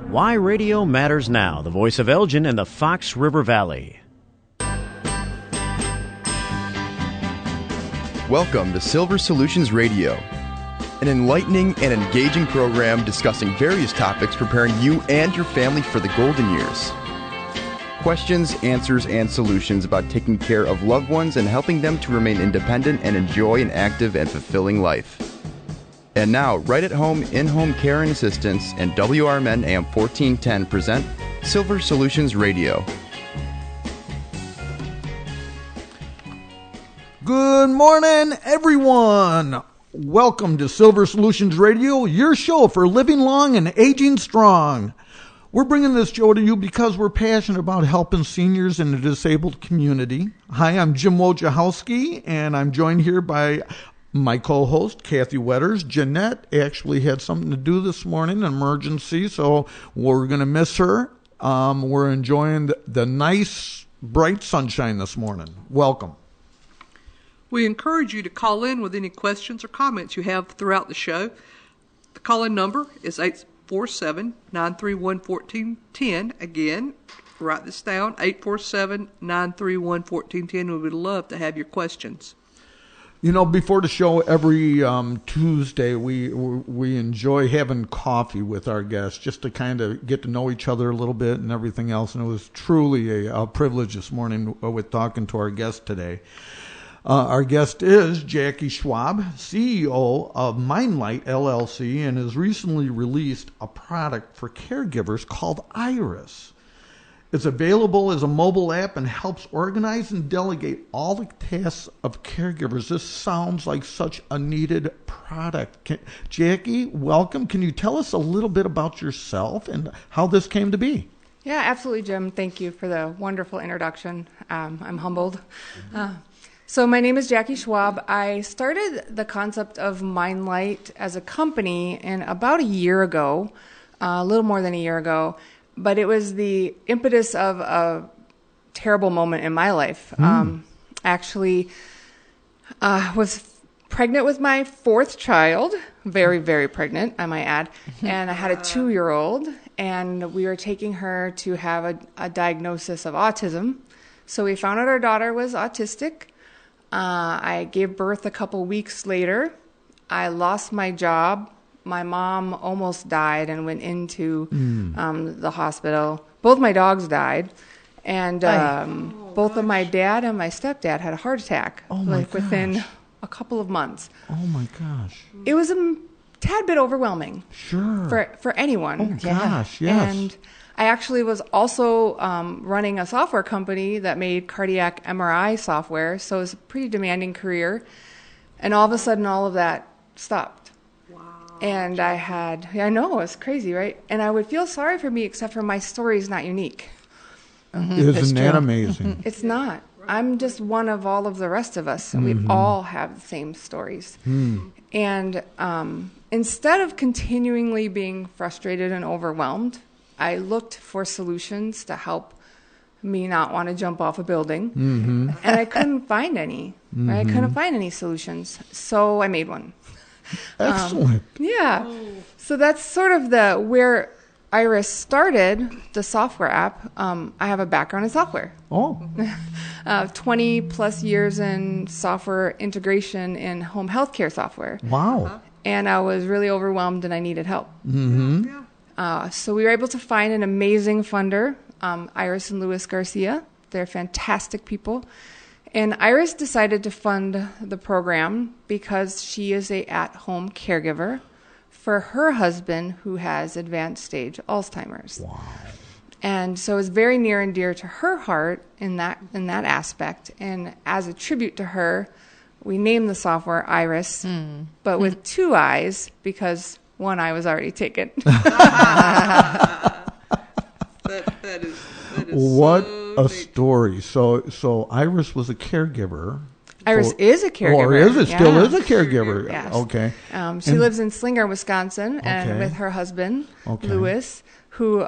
Why radio matters now. The voice of Elgin and the Fox River Valley. Welcome to Silver Solutions Radio, an enlightening and engaging program discussing various topics preparing you and your family for the golden years. Questions, answers, and solutions about taking care of loved ones and helping them to remain independent and enjoy an active and fulfilling life. And now, right at home, in-home care and assistance and WRMN AM 1410 present Silver Solutions Radio. Good morning, everyone. Welcome to Silver Solutions Radio, your show for living long and aging strong. We're bringing this show to you because we're passionate about helping seniors in the disabled community. Hi, I'm Jim Wojciechowski, and I'm joined here by my co-host, Kathy Wetters. Jeanette actually had something to do this morning, an emergency, so we're going to miss her. We're enjoying the nice, bright sunshine this morning. Welcome. We encourage you to call in with any questions or comments you have throughout the show. The call-in number is 847-931-1410. Again, write this down, 847-931-1410. We would love to have your questions. You know, before the show, every Tuesday, we enjoy having coffee with our guests just to kind of get to know each other a little bit and everything else. And it was truly a privilege this morning with talking to our guest today. Our guest is Jackie Schwabe, CEO of Mindlight LLC, and has recently released a product for caregivers called Iriis. It's available as a mobile app and helps organize and delegate all the tasks of caregivers. This sounds like such a needed product. Jackie, welcome. Can you tell us a little bit about yourself and how this came to be? Yeah, absolutely, Jim. Thank you for the wonderful introduction. I'm humbled. So my name is Jackie Schwabe. I started the concept of Mindlight as a company in about a year ago, a little more than a year ago. But it was the impetus of a terrible moment in my life. Actually, was pregnant with my fourth child, very, very pregnant, I might add. And I had a 2-year-old, and we were taking her to have a diagnosis of autism. So we found out our daughter was autistic. I gave birth a couple weeks later. I lost my job. My mom almost died and went into the hospital. Both my dogs died. And both of my dad and my stepdad had a heart attack within a couple of months. Oh, my gosh. It was a tad bit overwhelming. Sure. For anyone. Oh, gosh, yes. And I actually was also running a software company that made cardiac MRI software. So it was a pretty demanding career. And all of a sudden, all of that stopped. And I know, it's crazy, right? And I would feel sorry for me, except for my story is not unique. Isn't that amazing? It's not. I'm just one of all of the rest of us, and we all have the same stories. And instead of continually being frustrated and overwhelmed, I looked for solutions to help me not want to jump off a building. And I couldn't find any. Right? I couldn't find any solutions. So I made one. Excellent. Yeah. So that's sort of where Iriis started, the software app. I have a background in software. 20 plus years in software integration in home healthcare software. Wow. And I was really overwhelmed and I needed help. So we were able to find an amazing funder, Iriis and Louis Garcia. They're fantastic people. And Iriis decided to fund the program because she is a at-home caregiver for her husband who has advanced stage Alzheimer's. Wow. And so it's very near and dear to her heart in that aspect. And as a tribute to her, we named the software Iriis, but with 2 eyes because one eye was already taken. That is what so a neat. Story. So Iriis was a caregiver. Iriis is a caregiver. Or is it? Still is a caregiver. Yes. Okay. She lives in Slinger, Wisconsin, and with her husband, Louis, who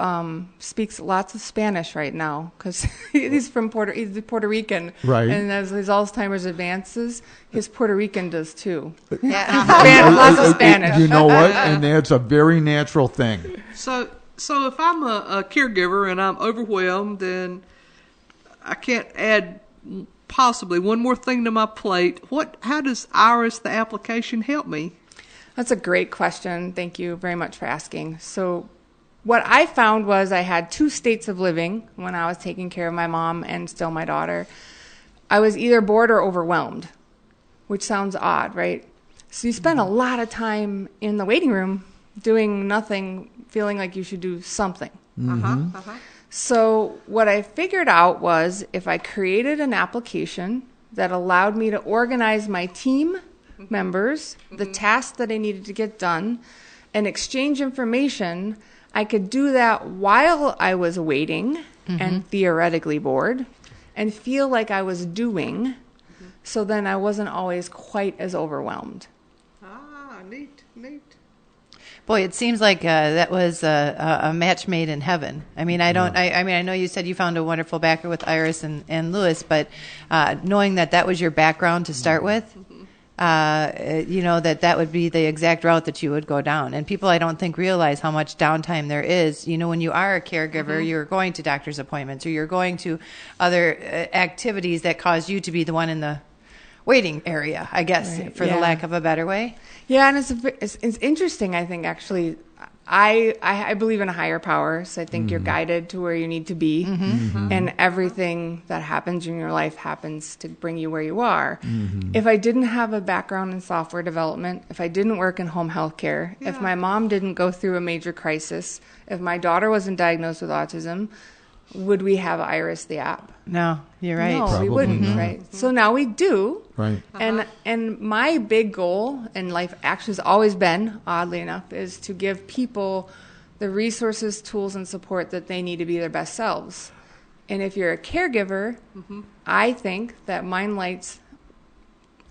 speaks lots of Spanish right now because he's Puerto Rican. Right. And as his Alzheimer's advances, his Puerto Rican does too. Lots of Spanish. You know what? And that's a very natural thing. So So if I'm a caregiver and I'm overwhelmed and I can't add possibly one more thing to my plate, how does Iriis, the application, help me? That's a great question. Thank you very much for asking. So what I found was I had 2 states of living when I was taking care of my mom and still my daughter. I was either bored or overwhelmed, which sounds odd, right? So you spend a lot of time in the waiting room doing nothing, feeling like you should do something. So what I figured out was if I created an application that allowed me to organize my team members, the tasks that I needed to get done, and exchange information, I could do that while I was waiting and theoretically bored and feel like I was doing, so then I wasn't always quite as overwhelmed. Neat. Boy, it seems like that was a match made in heaven. I mean, I know you said you found a wonderful backer with Iriis and Lewis, but knowing that was your background to start with, that would be the exact route that you would go down. And people, I don't think, realize how much downtime there is. When you are a caregiver, you're going to doctor's appointments or you're going to other activities that cause you to be the one in the waiting area, I guess, for the lack of a better way. Yeah, and it's interesting, I think, actually. I believe in a higher power, so I think you're guided to where you need to be, and everything that happens in your life happens to bring you where you are. If I didn't have a background in software development, if I didn't work in home health care, if my mom didn't go through a major crisis, if my daughter wasn't diagnosed with autism, would we have Iriis, the app? No, you're right. No, Probably we wouldn't, not. right? So now we do. Right. And my big goal in life actually has always been, oddly enough, is to give people the resources, tools, and support that they need to be their best selves. And if you're a caregiver, I think that Mindlight's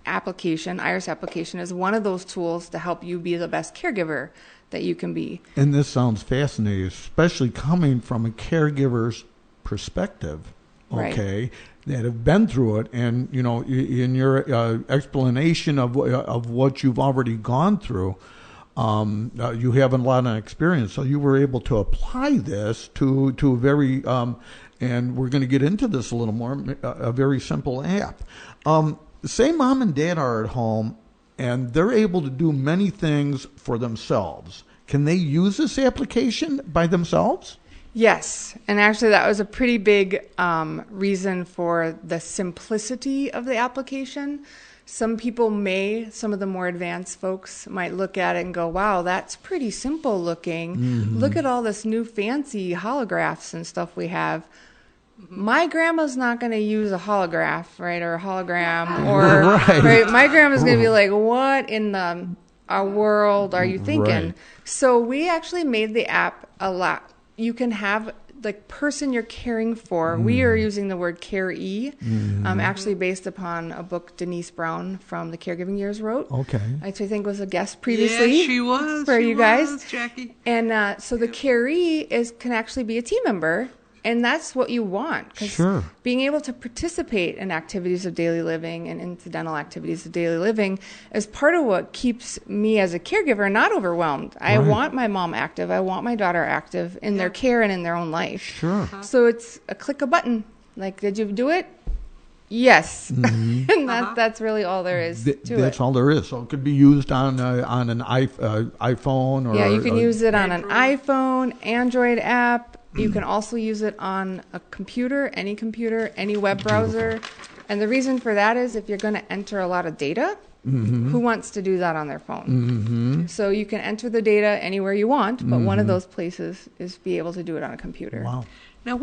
application, Iriis application, is one of those tools to help you be the best caregiver that you can be. And this sounds fascinating, especially coming from a caregiver's perspective, okay, that have been through it. And, in your explanation of what you've already gone through, you have a lot of experience. So you were able to apply this to a very, and we're going to get into this a little more, a very simple app. Say mom and dad are at home and they're able to do many things for themselves. Can they use this application by themselves? Yes, and actually that was a pretty big reason for the simplicity of the application. Some of the more advanced folks might look at it and go, wow, that's pretty simple looking. Look at all this new fancy holographs and stuff we have. My grandma's not going to use a holograph, right, or a hologram, or right. My grandma's going to be like, "What in the world are you thinking?" Right. So we actually made the app a lot. You can have the person you're caring for. We are using the word Irii, actually based upon a book Denise Brown from the Caregiving Years wrote. Okay, which I think was a guest previously. Yes, she was for you guys, Jackie. And so the Irii can actually be a team member. And that's what you want, because being able to participate in activities of daily living and incidental activities of daily living is part of what keeps me as a caregiver not overwhelmed. I want my mom active. I want my daughter active in their care and in their own life. So it's a click a button. Like, did you do it? Yes. And that's really all there is to it. That's all there is. So it could be used on an iPhone. Or you can use it on an iPhone, Android app. You can also use it on a computer, any web browser. And the reason for that is if you're going to enter a lot of data, who wants to do that on their phone? So you can enter the data anywhere you want, but one of those places is be able to do it on a computer. Wow. Now,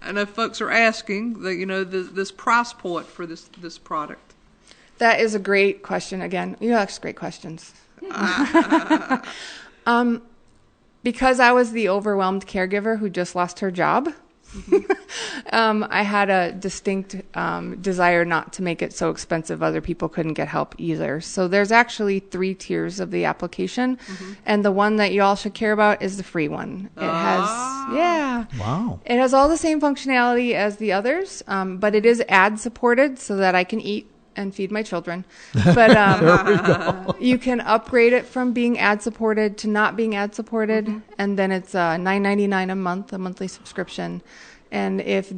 I know folks are asking, this price point for this product. That is a great question. Again, you ask great questions. Because I was the overwhelmed caregiver who just lost her job, I had a distinct desire not to make it so expensive other people couldn't get help either. So there's actually 3 tiers of the application, and the one that you all should care about is the free one. It has, it has all the same functionality as the others, but it is ad supported so that I can eat and feed my children. But you can upgrade it from being ad-supported to not being ad-supported, and then it's $9.99 a month, a monthly subscription. And if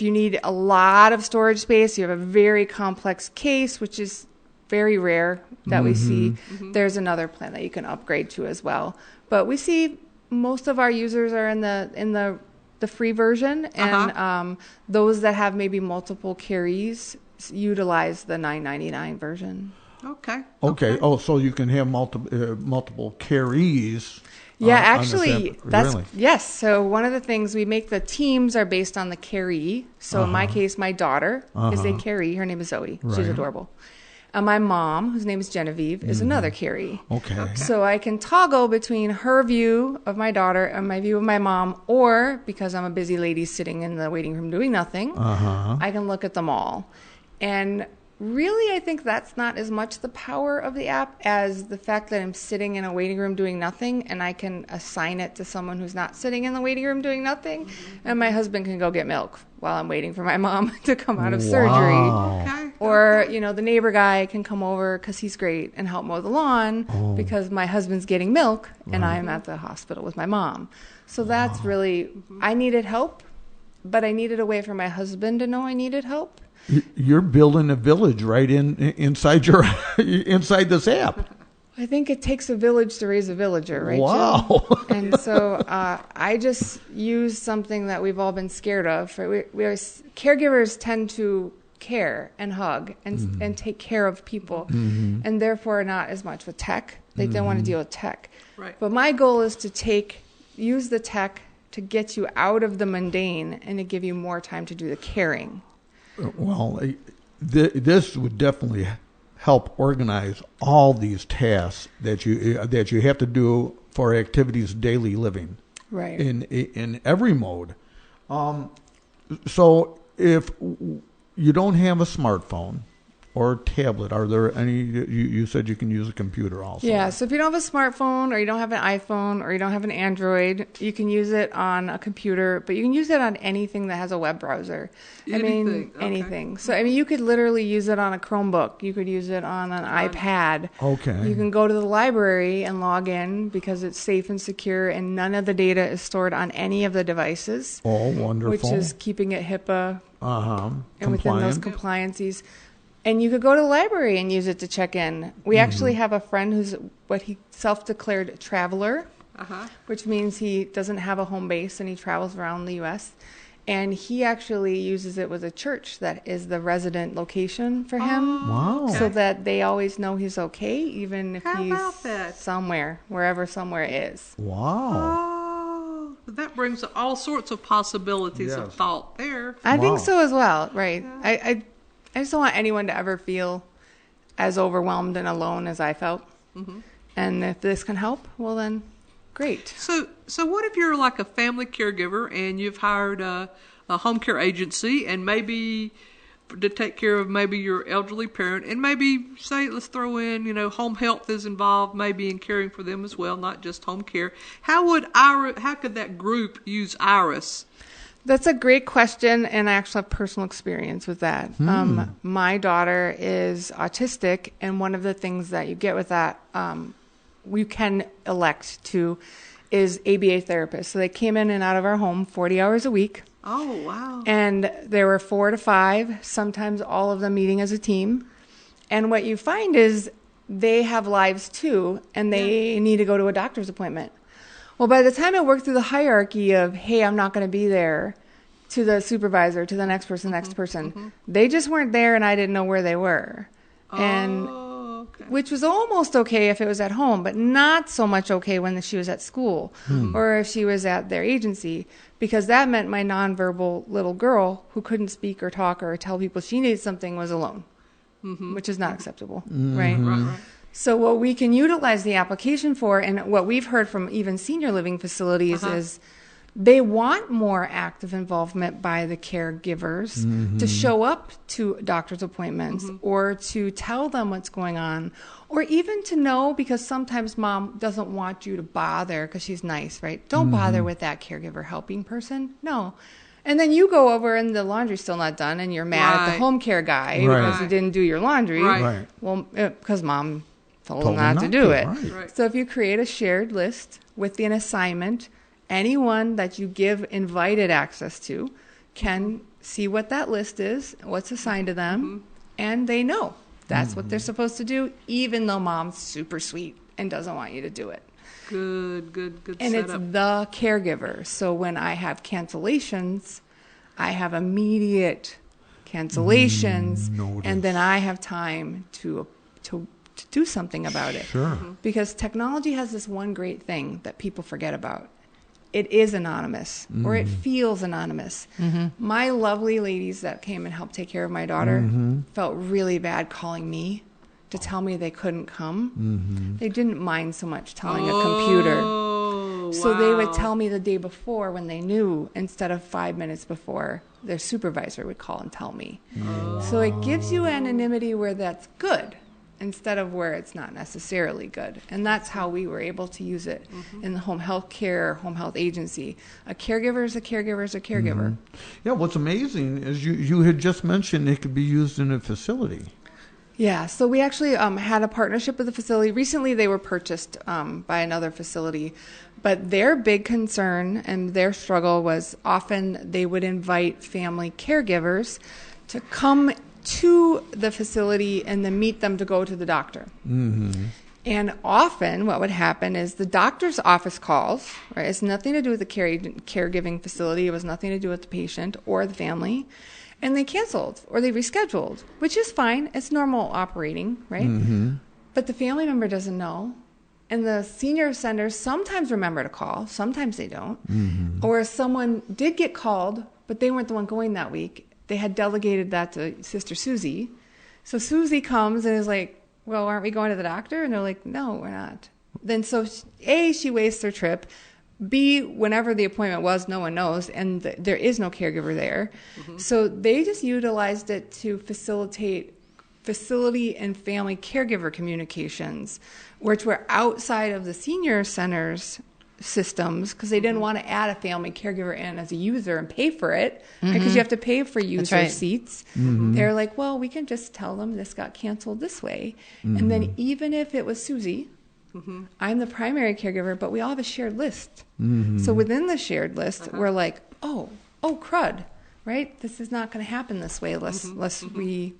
you need a lot of storage space, you have a very complex case, which is very rare that we see, there's another plan that you can upgrade to as well. But we see most of our users are in the free version, and those that have maybe multiple carries utilize the $9.99 version. Okay. Oh, so you can have multiple carries. Yeah, actually, that's really? Yes. So one of the things we make, the teams are based on the caree. So in my case, my daughter is a caree. Her name is Zoe. She's Right. adorable. My mom, whose name is Genevieve, is another caree. Okay. So I can toggle between her view of my daughter and my view of my mom, or because I'm a busy lady sitting in the waiting room doing nothing, I can look at them all. And really, I think that's not as much the power of the app as the fact that I'm sitting in a waiting room doing nothing, and I can assign it to someone who's not sitting in the waiting room doing nothing, and my husband can go get milk while I'm waiting for my mom to come out of surgery. Okay. Or, the neighbor guy can come over because he's great and help mow the lawn because my husband's getting milk and I'm at the hospital with my mom. So that's really, I needed help, but I needed a way for my husband to know I needed help. You're building a village right inside inside this app. I think it takes a village to raise a villager, right? Wow. Jim? And so I just use something that we've all been scared of. Right? Caregivers tend to care and hug and take care of people, and therefore not as much with tech. They don't want to deal with tech. Right. But my goal is to use the tech to get you out of the mundane and to give you more time to do the caring. Well, this would definitely help organize all these tasks that you have to do for activities of daily living, Right. In every mode. So if you don't have a smartphone or tablet, are there any? You said you can use a computer also. Yeah, so if you don't have a smartphone or you don't have an iPhone or you don't have an Android, you can use it on a computer, but you can use it on anything that has a web browser. Anything, okay. Anything. So, you could literally use it on a Chromebook. You could use it on an iPad. Okay. You can go to the library and log in because it's safe and secure, and none of the data is stored on any of the devices. Oh, wonderful. Which is keeping it HIPAA and within those Compliant. compliances. And you could go to the library and use it to check in. We actually have a friend who's what he self-declared traveler, which means he doesn't have a home base and he travels around the U.S. And he actually uses it with a church that is the resident location for him. Wow. So that they always know he's okay, even if How he's about that? somewhere, wherever somewhere is. Wow. Oh, that brings all sorts of possibilities of thought there. I think Wow. so as well, right. I just don't want anyone to ever feel as overwhelmed and alone as I felt. And if this can help, well then, great. So what if you're like a family caregiver and you've hired a home care agency and maybe to take care of maybe your elderly parent, and maybe say, let's throw in, home health is involved maybe in caring for them as well, not just home care. How could that group use Iriis? That's a great question, and I actually have personal experience with that. My daughter is autistic, and one of the things that you get with that, we can elect to, is ABA therapists. So they came in and out of our home 40 hours a week. Oh, wow. And there were 4 to 5, sometimes all of them meeting as a team. And what you find is they have lives too, and they need to go to a doctor's appointment. Well, by the time I worked through the hierarchy of, hey, I'm not going to be there, to the supervisor, to the next person, they just weren't there and I didn't know where they were. And which was almost okay if it was at home, but not so much okay when she was at school or if she was at their agency, because that meant my nonverbal little girl who couldn't speak or talk or tell people she needed something was alone, which is not acceptable, right? Right. So what we can utilize the application for, and what we've heard from even senior living facilities, is they want more active involvement by the caregivers to show up to doctor's appointments or to tell them what's going on, or even to know, because sometimes mom doesn't want you to bother because she's nice, right? Don't bother with that caregiver helping person. No. And then you go over and the laundry's still not done and you're mad at the home care guy because he didn't do your laundry. Right. Well, because mom told him not to do it. Right. So if you create a shared list with an assignment, anyone that you give invited access to can see what that list is, what's assigned to them, and they know that's what they're supposed to do, even though mom's super sweet and doesn't want you to do it. Good And setup. it's the caregiver. So when I have cancellations, I have immediate cancellations, and then I have time to do something about it. Sure. Because technology has this one great thing that people forget about. It is anonymous, or it feels anonymous. My lovely ladies that came and helped take care of my daughter felt really bad calling me to tell me they couldn't come. They didn't mind so much telling a computer. So they would tell me the day before when they knew, instead of 5 minutes before, their supervisor would call and tell me. So it gives you anonymity where that's good, instead of where it's not necessarily good. And that's how we were able to use it in the home health care, home health agency. A caregiver is a caregiver is a caregiver. Yeah, what's amazing is you had just mentioned it could be used in a facility. Yeah, so we actually had a partnership with a facility. Recently they were purchased by another facility, but their big concern and their struggle was often they would invite family caregivers to come to the facility and then meet them to go to the doctor. And often what would happen is the doctor's office calls, right? It's nothing to do with the caregiving facility. It was nothing to do with the patient or the family. And they canceled or they rescheduled, which is fine. It's normal operating, right? But the family member doesn't know. And the senior centers sometimes remember to call. Sometimes they don't. Or someone did get called, but they weren't the one going that week. They had delegated that to Sister Susie. So Susie comes and is like, well, aren't we going to the doctor? And they're like, no, we're not. Then so A, she wastes her trip. B, whenever the appointment was, no one knows, and there is no caregiver there. So they just utilized it to facilitate facility and family caregiver communications, which were outside of the senior centers systems, because they didn't want to add a family caregiver in as a user and pay for it, because you have to pay for user seats. They're like, well, we can just tell them this got canceled this way. And then even if it was Susie, I'm the primary caregiver, but we all have a shared list. So within the shared list, we're like, oh crud, right? This is not going to happen this way. Let's rework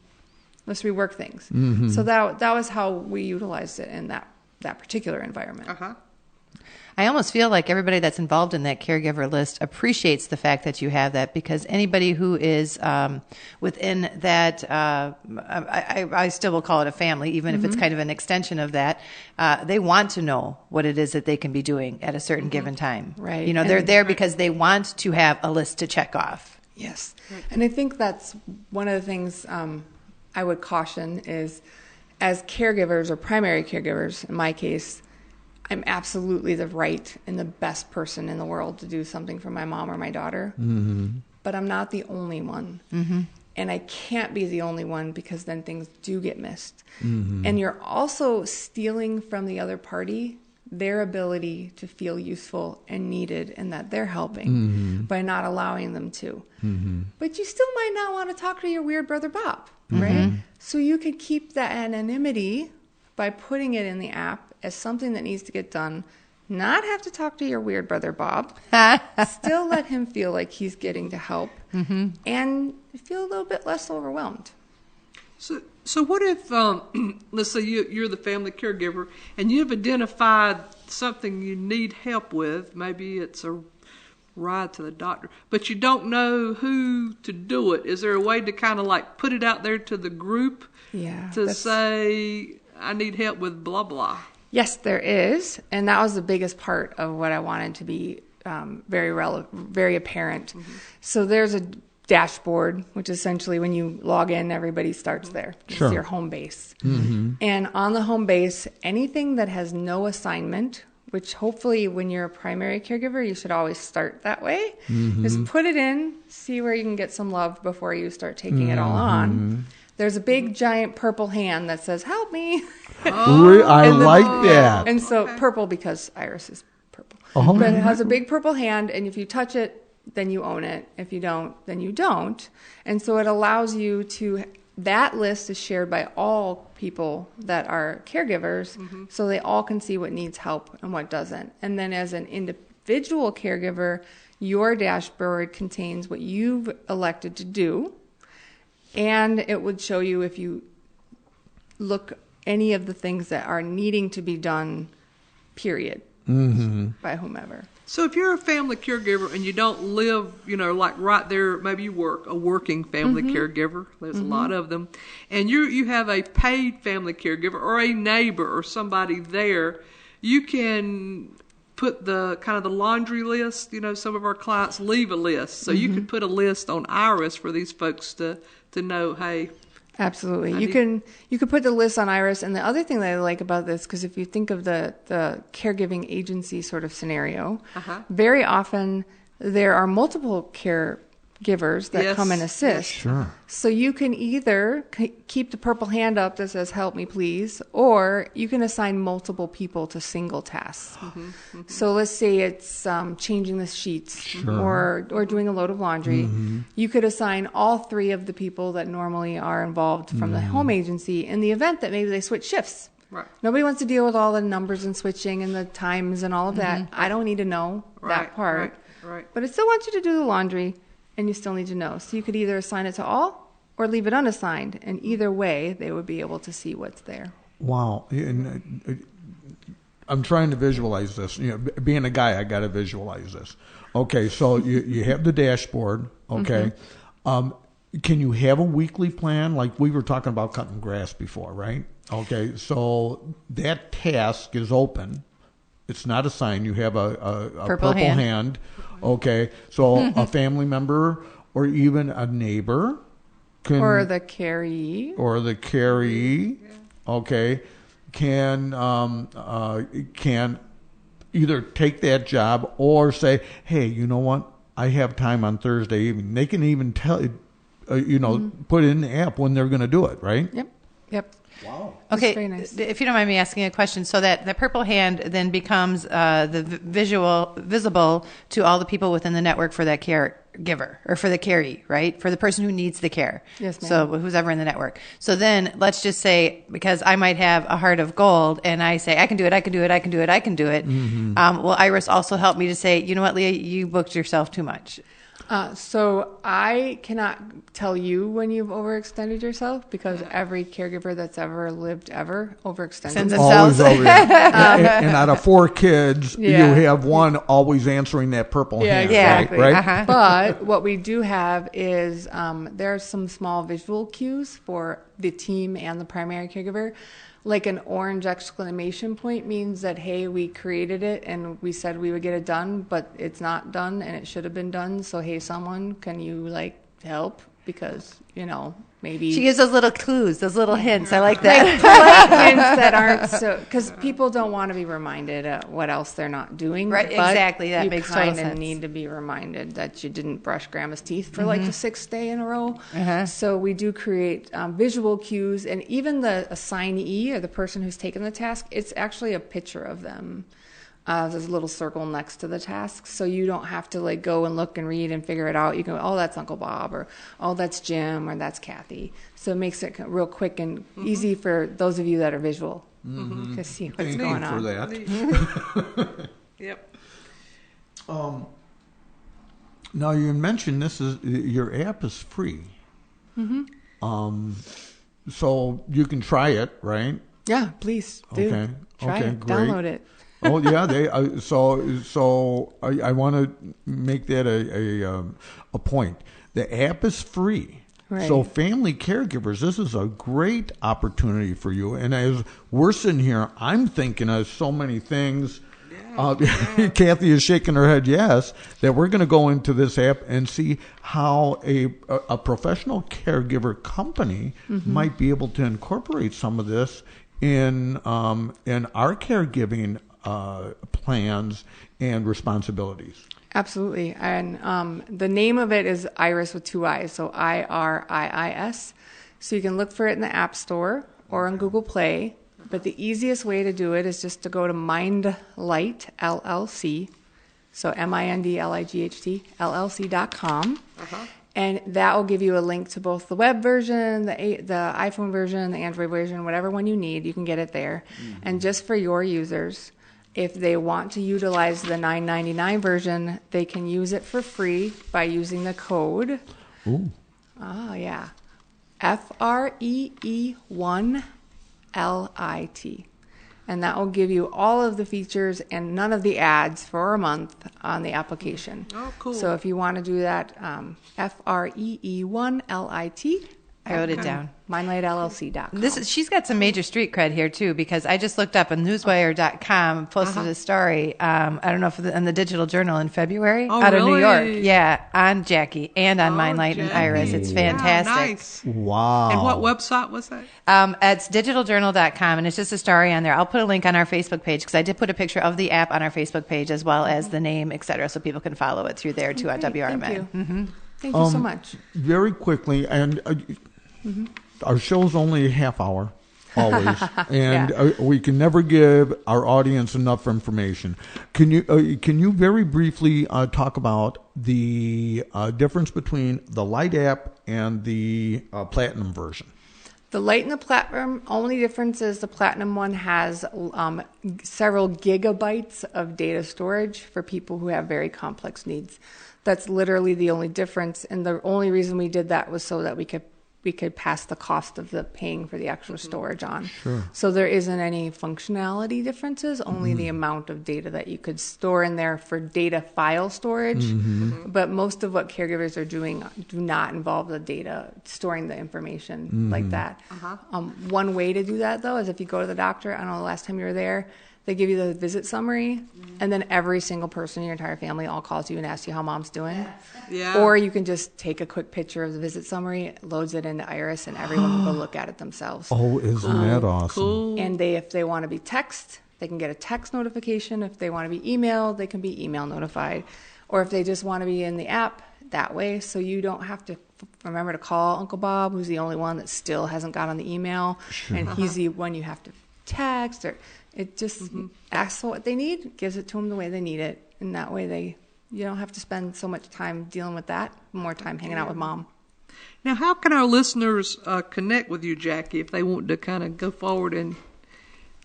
things. So that was how we utilized it in that particular environment. I almost feel like everybody that's involved in that caregiver list appreciates the fact that you have that, because anybody who is within that, I still will call it a family, even if it's kind of an extension of that, they want to know what it is that they can be doing at a certain given time. Right. You know, they're there because they want to have a list to check off. Yes. And I think that's one of the things I would caution is, as caregivers or primary caregivers, in my case, I'm absolutely the right and the best person in the world to do something for my mom or my daughter. But I'm not the only one. And I can't be the only one, because then things do get missed. And you're also stealing from the other party their ability to feel useful and needed, and that they're helping by not allowing them to. But you still might not want to talk to your weird brother Bob, right? So you could keep that anonymity by putting it in the app as something that needs to get done, not have to talk to your weird brother Bob, still let him feel like he's getting to help, and feel a little bit less overwhelmed. So what if, let's say you're the family caregiver, and you've identified something you need help with, maybe it's a ride to the doctor, but you don't know who to do it. Is there a way to kind of like put it out there to the group to say, I need help with blah, blah? Yes, there is. And that was the biggest part of what I wanted to be very apparent. So there's a dashboard, which essentially when you log in, everybody starts there. It's your home base. And on the home base, anything that has no assignment, which hopefully when you're a primary caregiver, you should always start that way. Just put it in, see where you can get some love before you start taking it all on. There's a big giant purple hand that says, help me. I like that. And so purple because Iriis is purple. But it has a big purple hand, and if you touch it, then you own it. If you don't, then you don't. And so it allows you to, that list is shared by all people that are caregivers, so they all can see what needs help and what doesn't. And then as an individual caregiver, your dashboard contains what you've elected to do, and it would show you if you look any of the things that are needing to be done, period, by whomever. So if you're a family caregiver and you don't live, like right there, maybe you work a working family caregiver. There's a lot of them. And you have a paid family caregiver or a neighbor or somebody there, you can put the kind of the laundry list. Some of our clients leave a list. So you could put a list on Iriis for these folks to know, hey. Absolutely. You could put the list on Iriis. And the other thing that I like about this, because if you think of the caregiving agency sort of scenario, very often there are multiple caregivers that come and assist. Sure. So you can either keep the purple hand up that says, help me please, or you can assign multiple people to single tasks. So let's say it's changing the sheets or doing a load of laundry. You could assign all three of the people that normally are involved from the home agency in the event that maybe they switch shifts. Right. Nobody wants to deal with all the numbers and switching and the times and all of that. I don't need to know that part. Right. But I still want you to do the laundry, and you still need to know. So you could either assign it to all or leave it unassigned. And either way, they would be able to see what's there. Wow. And, I'm trying to visualize this. Being a guy, I got to visualize this. Okay, so you have the dashboard, okay? Can you have a weekly plan? Like we were talking about cutting grass before, right? Okay, so that task is open. It's not assigned. You have a purple hand. Okay, so a family member or even a neighbor can, or the caree, okay, can either take that job or say, hey, you know what? I have time on Thursday evening. They can even tell, put in the app when they're going to do it, right? Yep. Wow. Okay, very nice. If you don't mind me asking a question, so that the purple hand then becomes visible to all the people within the network for that caregiver or for the caree, right? For the person who needs the care. Yes, ma'am. So who's ever in the network. So then let's just say, because I might have a heart of gold and I say, I can do it. Will Iriis also help me to say, you know what, Leah, you booked yourself too much? So I cannot tell you when you've overextended yourself because every caregiver that's ever lived overextended themselves. Always over and out of 4 kids, you have one always answering that purple hand. Exactly. Right? But what we do have is there are some small visual cues for the team and the primary caregiver. Like an orange exclamation point means that, hey, we created it and we said we would get it done, but it's not done and it should have been done. So, hey, someone, can you help? Because, maybe. She gives those little clues, those little hints. I like that. Like polite hints that aren't so, because people don't want to be reminded of what else they're not doing. Right, exactly. That makes total sense. You kind of need to be reminded that you didn't brush grandma's teeth for the 6th day in a row. So we do create visual cues, and even the assignee or the person who's taken the task, it's actually a picture of them. There's a little circle next to the task, so you don't have to go and look and read and figure it out. You go, oh, that's Uncle Bob, or oh, that's Jim, or that's Kathy. So it makes it real quick and easy for those of you that are visual to see what's going on. Thank you for that. Yep. Now you mentioned your app is free. So you can try it, right? Yeah, please do. Okay. Try it. Great. Download it. Oh yeah, so I want to make that a point. The app is free. Right. So family caregivers, this is a great opportunity for you. And as we're sitting here, I'm thinking of so many things. Kathy is shaking her head yes, that we're going to go into this app and see how a professional caregiver company might be able to incorporate some of this in our caregiving plans and responsibilities. Absolutely. And the name of it is Iriis with 2 I's, so Iriis. So you can look for it in the App Store or on Google Play. But the easiest way to do it is just to go to Mindlight LLC. So Mindlight LLC.com. And that will give you a link to both the web version, the iPhone version, the Android version, whatever one you need. You can get it there. And just for your users, if they want to utilize the $9.99 version, they can use it for free by using the code. Ooh. Oh, yeah. FREE1LIT. And that will give you all of the features and none of the ads for a month on the application. Oh, cool. So if you want to do that, FREE1LIT. I wrote it down. MindlightLLC.com. She's got some major street cred here too, because I just looked up on newswire.com, posted a story. I don't know if in the Digital Journal in February out of New York. Yeah, on Jackie and on Mindlight and Iriis. It's fantastic. Yeah, nice. Wow. And what website was that? It's digitaljournal.com, and it's just a story on there. I'll put a link on our Facebook page because I did put a picture of the app on our Facebook page as well as the name, etc., so people can follow it through there too at WRMN. Thank you. Thank you so much. Very quickly, and our show's only a half hour, always, and we can never give our audience enough information. Can you very briefly talk about the difference between the Lite app and the Platinum version? The Lite and the Platinum, only difference is the Platinum one has several gigabytes of data storage for people who have very complex needs. That's literally the only difference, and the only reason we did that was so that we could pass the cost of the paying for the extra storage on. Sure. So there isn't any functionality differences, only the amount of data that you could store in there for data file storage. But most of what caregivers are doing do not involve the data, storing the information like that. One way to do that, though, is if you go to the doctor, I don't know the last time you were there, they give you the visit summary, and then every single person in your entire family all calls you and asks you how mom's doing. Yeah. Or you can just take a quick picture of the visit summary, loads it into Iriis, and everyone can go look at it themselves. Oh, isn't that awesome? Cool. And if they want to be text, they can get a text notification. If they want to be emailed, they can be email notified. Or if they just want to be in the app, that way, so you don't have to remember to call Uncle Bob, who's the only one that still hasn't got on the email, and he's the one you have to text, or it just asks for what they need, gives it to them the way they need it, and that way you don't have to spend so much time dealing with that, more time hanging out with mom. Now, how can our listeners connect with you, Jackie, if they want to kind of go forward and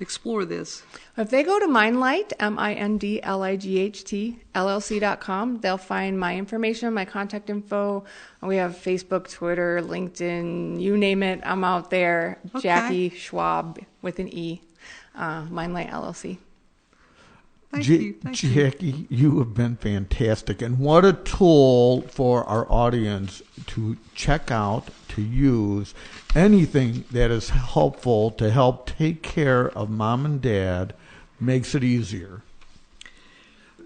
explore this? If they go to Mindlight, MINDLIGHT, LLC.com, they'll find my information, my contact info. We have Facebook, Twitter, LinkedIn, you name it, I'm out there. Okay. Jackie Schwabe with an E, Mindlight LLC. Thank you. Jackie, you have been fantastic. And what a tool for our audience to check out, to use. Anything that is helpful to help take care of mom and dad makes it easier.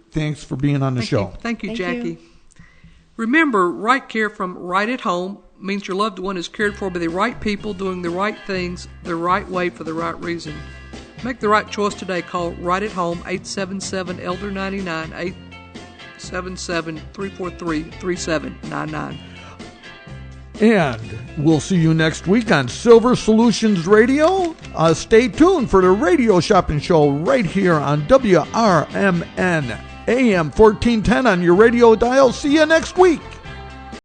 Thanks for being on the show. Thank you, Thank Jackie. you. Remember, right care from right at home means your loved one is cared for by the right people doing the right things the right way for the right reason. Make the right choice today. Call Right at Home, 877-ELDER99, 877-343-3799. And we'll see you next week on Silver Solutions Radio. Stay tuned for the Radio Shopping Show right here on WRMN AM 1410 on your radio dial. See you next week.